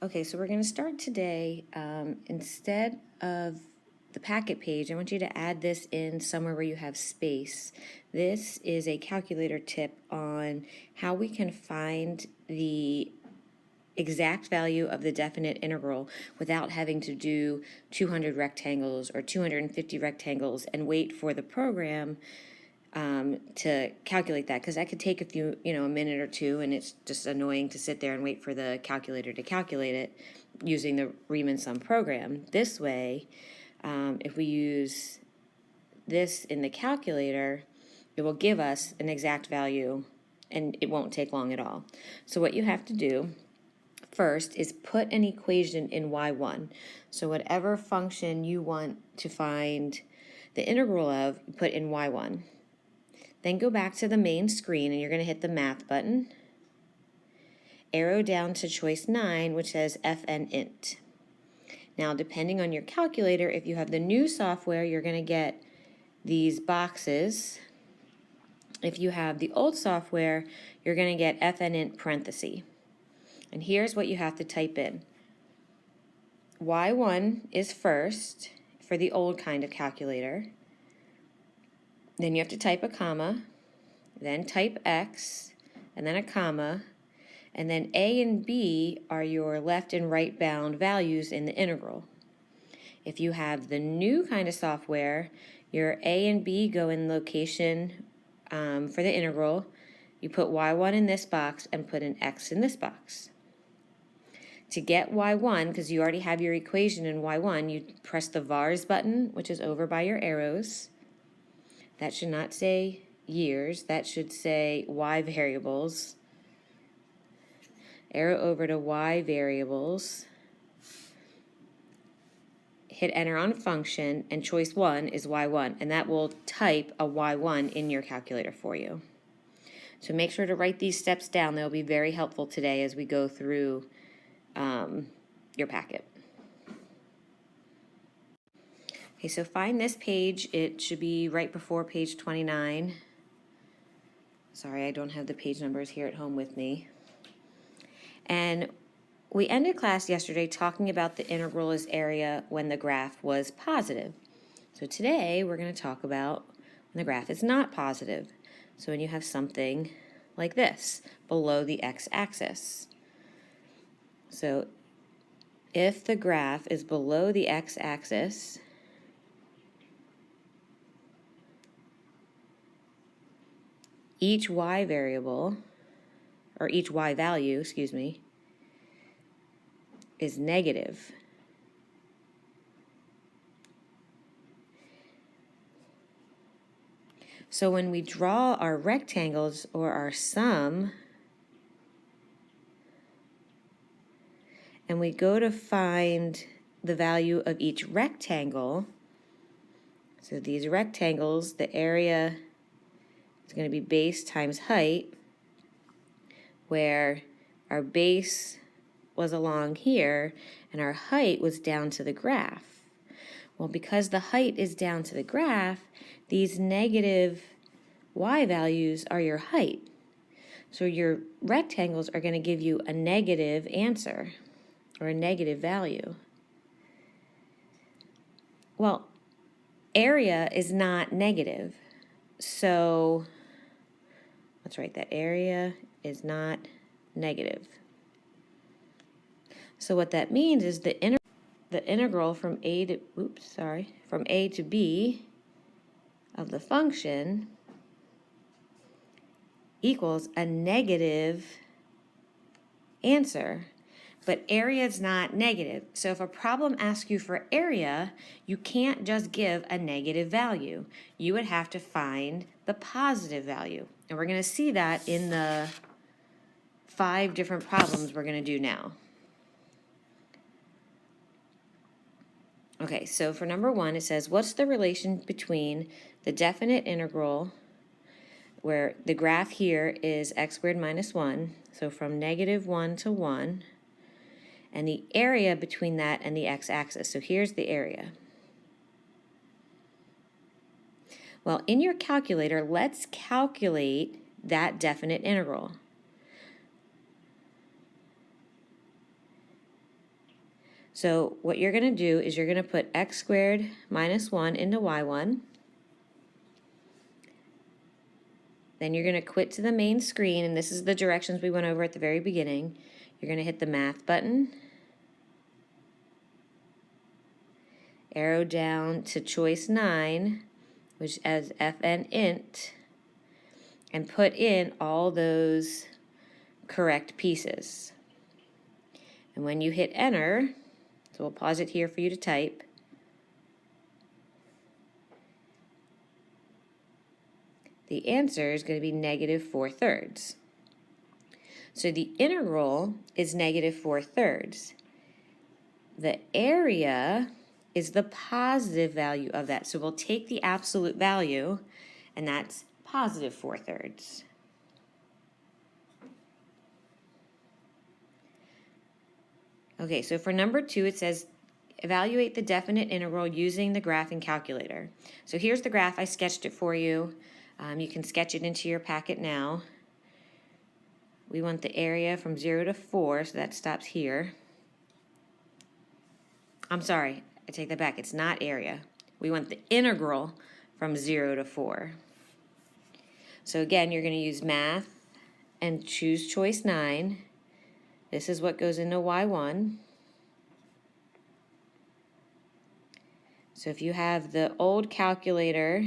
Okay, so we're going to start today. Instead of the packet page, I want you to add this in somewhere where you have space. This is a calculator tip on how we can find the exact value of the definite integral without having to do 200 rectangles or 250 rectangles and wait for the program to calculate that, because that could take a minute or two, and it's just annoying to sit there and wait for the calculator to calculate it using the Riemann sum program. This way, if we use this in the calculator, it will give us an exact value and it won't take long at all. So what you have to do first is put an equation in y1. So whatever function you want to find the integral of, you put in y1. Then go back to the main screen and you're going to hit the math button. Arrow down to choice 9, which says fn int. Now, depending on your calculator, if you have the new software, you're going to get these boxes. If you have the old software, you're going to get fn int parenthesis. And here's what you have to type in. y1 is first for the old kind of calculator. Then you have to type a comma, then type x, and then a comma, and then a and b are your left and right bound values in the integral. If you have the new kind of software, your a and b go in location for the integral. You put y1 in this box and put an x in this box. To get y1, because you already have your equation in y1, you press the vars button, which is over by your arrows. That should not say years, that should say y variables. Arrow over to y variables. Hit enter on function, and choice 1 is y1, and that will type a y1 in your calculator for you. So make sure to write these steps down. They'll be very helpful today as we go through your packet. Okay, so find this page. It should be right before page 29. Sorry, I don't have the page numbers here at home with me. And we ended class yesterday talking about the integral as area when the graph was positive. So today we're going to talk about when the graph is not positive. So when you have something like this below the x-axis. So if the graph is below the x-axis, each y variable, or each y value, excuse me, is negative. So when we draw our rectangles or our sum, and we go to find the value of each rectangle, so these rectangles, the area is going to be base times height, where our base was along here and our height was down to the graph. Well, because the height is down to the graph, these negative y values are your height. So your rectangles are going to give you a negative answer or a negative value. Well, area is not negative, so let's write that area is not negative. So what that means is the integral from a to b of the function equals a negative answer. But area is not negative. So if a problem asks you for area, you can't just give a negative value. You would have to find the positive value. And we're going to see that in the 5 different problems we're going to do now. Okay, so for number 1, it says, what's the relation between the definite integral, where the graph here is x squared minus 1, so from negative 1 to 1, and the area between that and the x-axis. So here's the area. Well, in your calculator, let's calculate that definite integral. So what you're going to do is you're going to put x squared minus 1 into y1. Then you're going to quit to the main screen, and this is the directions we went over at the very beginning. You're going to hit the math button, arrow down to choice 9, which as fn int, and put in all those correct pieces. And when you hit enter, so we'll pause it here for you to type, the answer is going to be negative 4/3. So the integral is negative 4/3. The area is the positive value of that. So we'll take the absolute value, and that's positive 4/3. Okay, so for number 2, it says evaluate the definite integral using the graphing calculator. So here's the graph. I sketched it for you. You can sketch it into your packet now. We want the area from 0 to 4, so that stops here. I'm sorry, I take that back. It's not area. We want the integral from 0 to 4. So again, you're going to use math and choose choice 9. This is what goes into y1. So if you have the old calculator,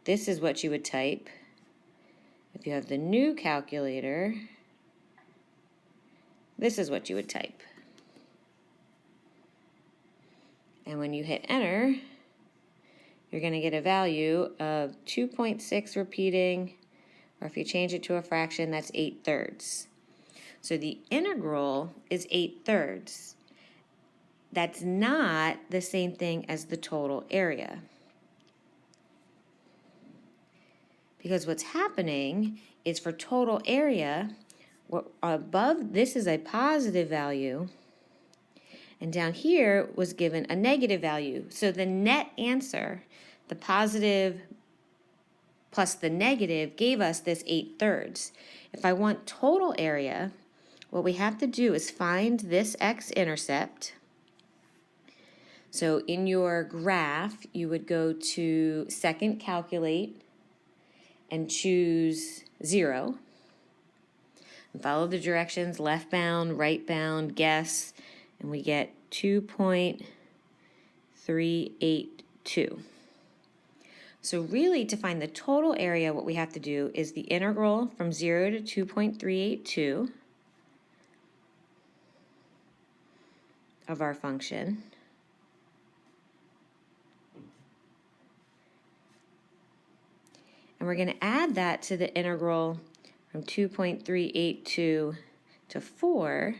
this is what you would type. If you have the new calculator, this is what you would type. And when you hit enter, you're going to get a value of 2.6 repeating, or if you change it to a fraction, that's 8/3. So the integral is 8/3. That's not the same thing as the total area. Because what's happening is for total area, above this is a positive value, and down here was given a negative value. So the net answer, the positive plus the negative, gave us this 8/3. If I want total area, what we have to do is find this x-intercept. So in your graph, you would go to second calculate and choose 0. And follow the directions, left bound, right bound, guess, and we get 2.382. So really, to find the total area, what we have to do is the integral from 0 to 2.382 of our function. And we're going to add that to the integral from 2.382 to 4.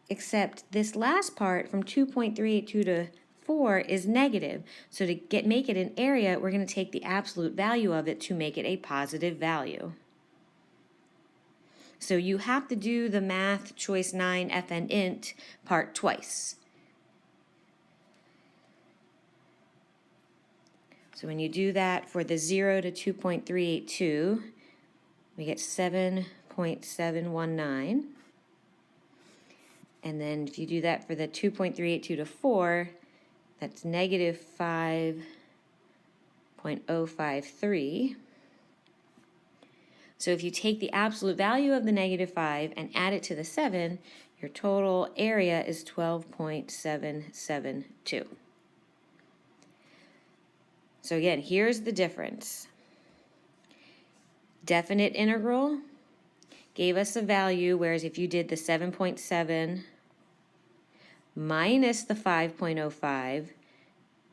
Except this last part from 2.382 to 4 is negative. So to make it an area, we're going to take the absolute value of it to make it a positive value. So you have to do the math choice 9 fn int part twice. So when you do that for the 0 to 2.382, we get 7.719. And then if you do that for the 2.382 to 4, that's negative 5.053. So if you take the absolute value of the negative 5 and add it to the 7, your total area is 12.772. So again, here's the difference. Definite integral gave us a value, whereas if you did the 7.7 minus the 5.05,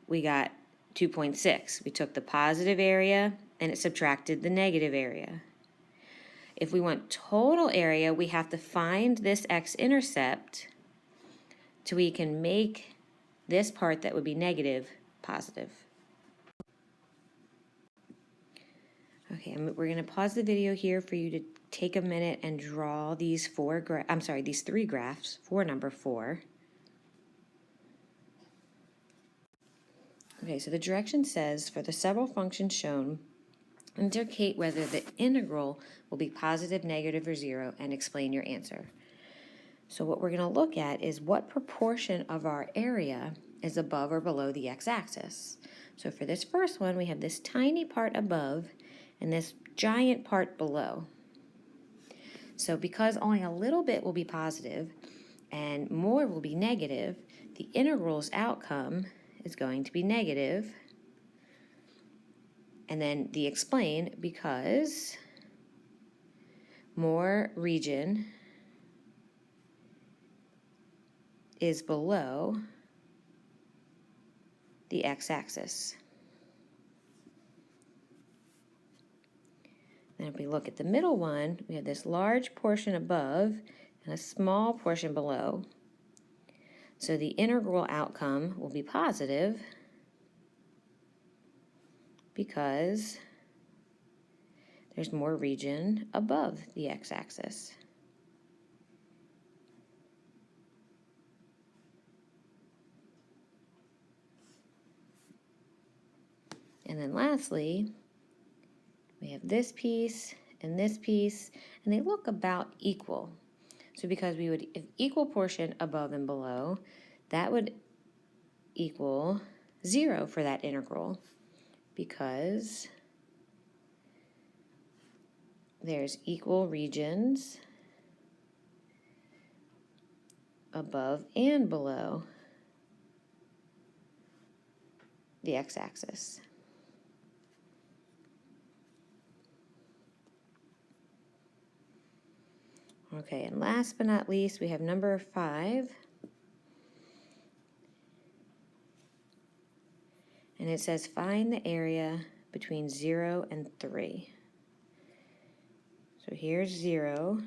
we got 2.6. We took the positive area and it subtracted the negative area. If we want total area, we have to find this x-intercept so we can make this part that would be negative positive. Okay, we're going to pause the video here for you to take a minute and draw these these 3 graphs for number 4. Okay, so the direction says for the several functions shown, Indicate whether the integral will be positive, negative, or 0, and explain your answer. So what we're going to look at is what proportion of our area is above or below the x-axis. So for this first one, we have this tiny part above and this giant part below. So because only a little bit will be positive and more will be negative, the integral's outcome is going to be negative. And then the explain, because more region is below the x-axis. Then if we look at the middle one, we have this large portion above and a small portion below. So the integral outcome will be positive because there's more region above the x-axis. And then lastly, we have this piece, and they look about equal. So because we would have equal portion above and below, that would equal 0 for that integral, because there's equal regions above and below the x-axis. Okay, and last but not least, we have number 5. And it says find the area between 0 and 3. So here's 0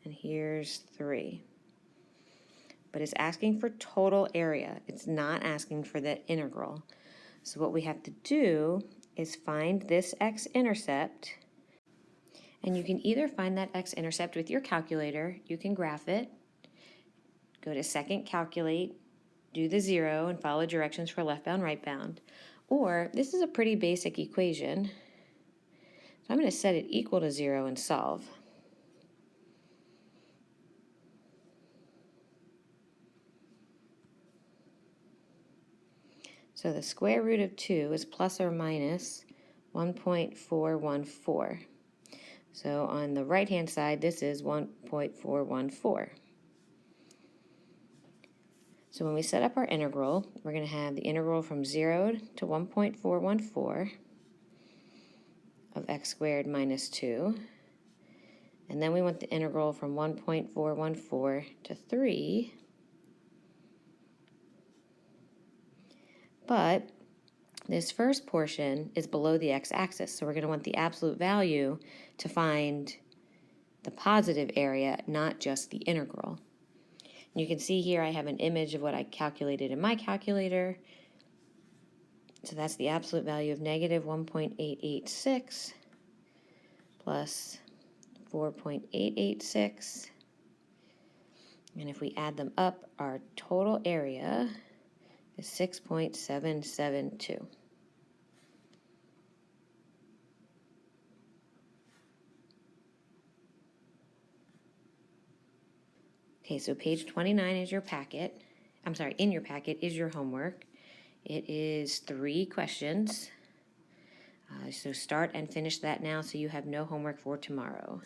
and here's 3. But it's asking for total area. It's not asking for the integral. So what we have to do is find this x-intercept. And you can either find that x-intercept with your calculator, you can graph it, go to second calculate, do the 0 and follow directions for left bound, right bound. Or this is a pretty basic equation. So I'm going to set it equal to 0 and solve. So the square root of 2 is plus or minus 1.414. So on the right-hand side, this is 1.414. So when we set up our integral, we're going to have the integral from 0 to 1.414 of x squared minus 2. And then we want the integral from 1.414 to 3. But this first portion is below the x-axis, so we're going to want the absolute value to find the positive area, not just the integral. And you can see here I have an image of what I calculated in my calculator. So that's the absolute value of negative 1.886 plus 4.886. And if we add them up, our total area is 6.772. Okay, so page 29 is your packet. I'm sorry, in your packet is your homework. It is 3 questions. So start and finish that now so you have no homework for tomorrow.